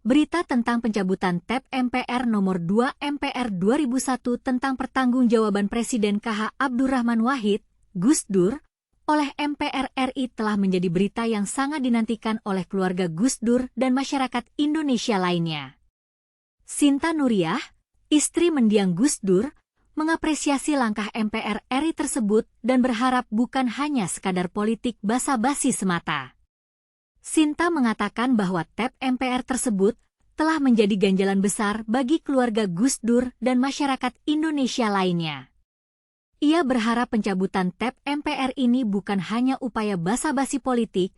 Berita tentang pencabutan TAP MPR nomor 2 MPR 2001 tentang pertanggungjawaban Presiden KH Abdurrahman Wahid, Gus Dur, oleh MPR RI telah menjadi berita yang sangat dinantikan oleh keluarga Gus Dur dan masyarakat Indonesia lainnya. Sinta Nuriyah, istri mendiang Gus Dur, mengapresiasi langkah MPR RI tersebut dan berharap bukan hanya sekadar politik basa-basi semata. Sinta mengatakan bahwa TAP MPR tersebut telah menjadi ganjalan besar bagi keluarga Gus Dur dan masyarakat Indonesia lainnya. Ia berharap pencabutan TAP MPR ini bukan hanya upaya basa-basi politik,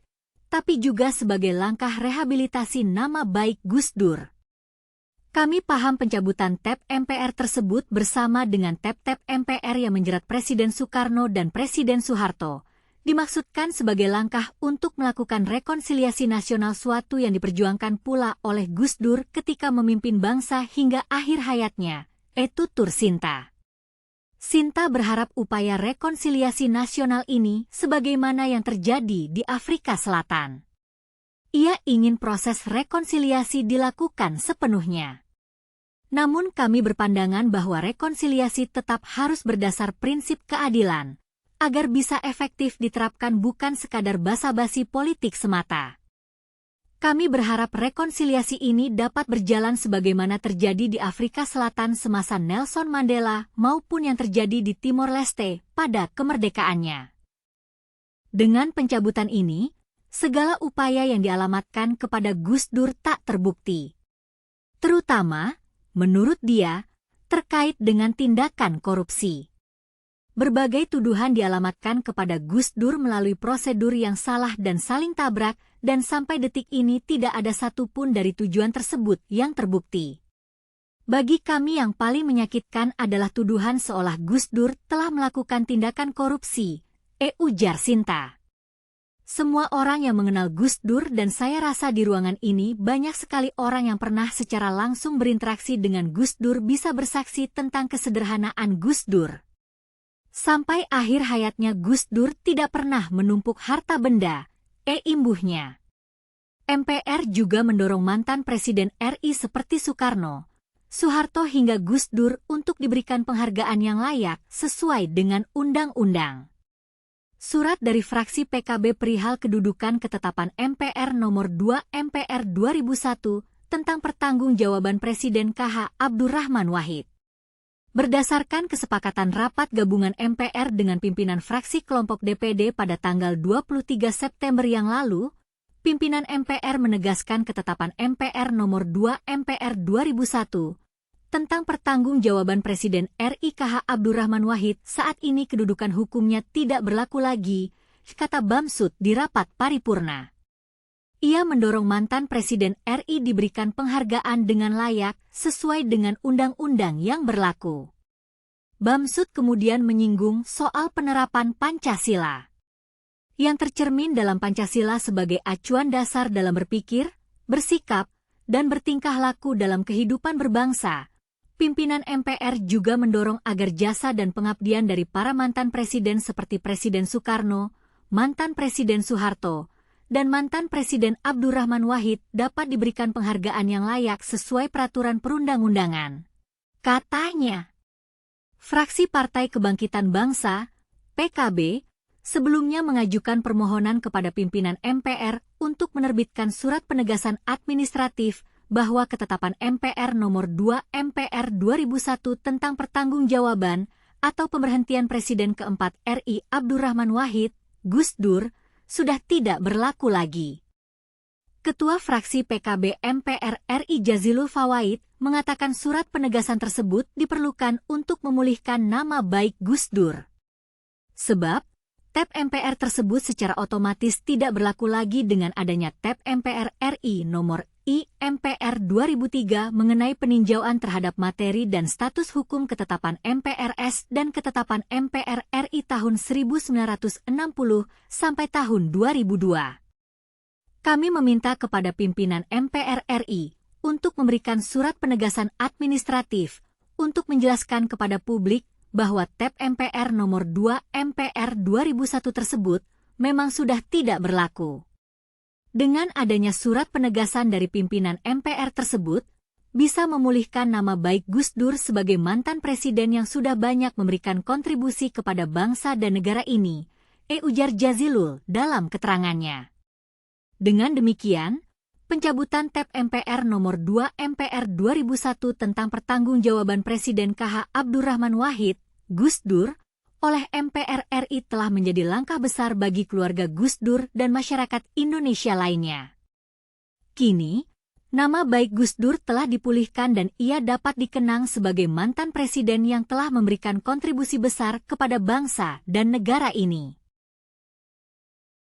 tapi juga sebagai langkah rehabilitasi nama baik Gus Dur. Kami paham pencabutan TAP MPR tersebut bersama dengan TAP MPR yang menjerat Presiden Soekarno dan Presiden Soeharto, dimaksudkan sebagai langkah untuk melakukan rekonsiliasi nasional, suatu yang diperjuangkan pula oleh Gus Dur ketika memimpin bangsa hingga akhir hayatnya, tutur Sinta. Sinta berharap upaya rekonsiliasi nasional ini sebagaimana yang terjadi di Afrika Selatan. Ia ingin proses rekonsiliasi dilakukan sepenuhnya. Namun kami berpandangan bahwa rekonsiliasi tetap harus berdasar prinsip keadilan, agar bisa efektif diterapkan bukan sekadar basa-basi politik semata. Kami berharap rekonsiliasi ini dapat berjalan sebagaimana terjadi di Afrika Selatan semasa Nelson Mandela maupun yang terjadi di Timor Leste pada kemerdekaannya. Dengan pencabutan ini, segala upaya yang dialamatkan kepada Gus Dur tak terbukti. Terutama, menurut dia, terkait dengan tindakan korupsi. Berbagai tuduhan dialamatkan kepada Gus Dur melalui prosedur yang salah dan saling tabrak, dan sampai detik ini tidak ada satupun dari tujuan tersebut yang terbukti. Bagi kami yang paling menyakitkan adalah tuduhan seolah Gus Dur telah melakukan tindakan korupsi, ujar Sinta. Semua orang yang mengenal Gus Dur dan saya rasa di ruangan ini banyak sekali orang yang pernah secara langsung berinteraksi dengan Gus Dur bisa bersaksi tentang kesederhanaan Gus Dur. Sampai akhir hayatnya Gus Dur tidak pernah menumpuk harta benda, imbuhnya. MPR juga mendorong mantan Presiden RI seperti Soekarno, Soeharto hingga Gus Dur untuk diberikan penghargaan yang layak sesuai dengan undang-undang. Surat dari fraksi PKB perihal kedudukan ketetapan MPR nomor 2 MPR 2001 tentang pertanggungjawaban Presiden KH Abdurrahman Wahid. Berdasarkan kesepakatan rapat gabungan MPR dengan pimpinan fraksi kelompok DPD pada tanggal 23 September yang lalu, pimpinan MPR menegaskan ketetapan MPR nomor 2 MPR 2001 tentang pertanggungjawaban Presiden RI KH Abdurrahman Wahid saat ini kedudukan hukumnya tidak berlaku lagi, kata Bamsud di rapat paripurna. Ia mendorong mantan Presiden RI diberikan penghargaan dengan layak sesuai dengan undang-undang yang berlaku. Bamsud kemudian menyinggung soal penerapan Pancasila. Yang tercermin dalam Pancasila sebagai acuan dasar dalam berpikir, bersikap, dan bertingkah laku dalam kehidupan berbangsa. Pimpinan MPR juga mendorong agar jasa dan pengabdian dari para mantan presiden seperti Presiden Soekarno, mantan Presiden Soeharto, dan mantan Presiden Abdurrahman Wahid dapat diberikan penghargaan yang layak sesuai peraturan perundang-undangan. Katanya, fraksi Partai Kebangkitan Bangsa, PKB, sebelumnya mengajukan permohonan kepada pimpinan MPR untuk menerbitkan surat penegasan administratif bahwa ketetapan MPR nomor 2 MPR 2001 tentang pertanggungjawaban atau pemberhentian Presiden keempat RI Abdurrahman Wahid, Gus Dur, sudah tidak berlaku lagi. Ketua fraksi PKB MPR RI Jazilul Fawait mengatakan surat penegasan tersebut diperlukan untuk memulihkan nama baik Gus Dur. Sebab, TAP MPR tersebut secara otomatis tidak berlaku lagi dengan adanya TAP MPR RI nomor I MPR 2003 mengenai peninjauan terhadap materi dan status hukum ketetapan MPRS dan ketetapan MPR RI tahun 1960 sampai tahun 2002. Kami meminta kepada pimpinan MPR RI untuk memberikan surat penegasan administratif untuk menjelaskan kepada publik bahwa TAP MPR nomor 2 MPR 2001 tersebut memang sudah tidak berlaku. Dengan adanya surat penegasan dari pimpinan MPR tersebut, bisa memulihkan nama baik Gus Dur sebagai mantan presiden yang sudah banyak memberikan kontribusi kepada bangsa dan negara ini, ujar Jazilul dalam keterangannya. Dengan demikian, pencabutan TAP MPR nomor 2 MPR 2001 tentang pertanggungjawaban Presiden KH Abdurrahman Wahid, Gus Dur, oleh MPR RI telah menjadi langkah besar bagi keluarga Gus Dur dan masyarakat Indonesia lainnya. Kini, nama baik Gus Dur telah dipulihkan dan ia dapat dikenang sebagai mantan presiden yang telah memberikan kontribusi besar kepada bangsa dan negara ini.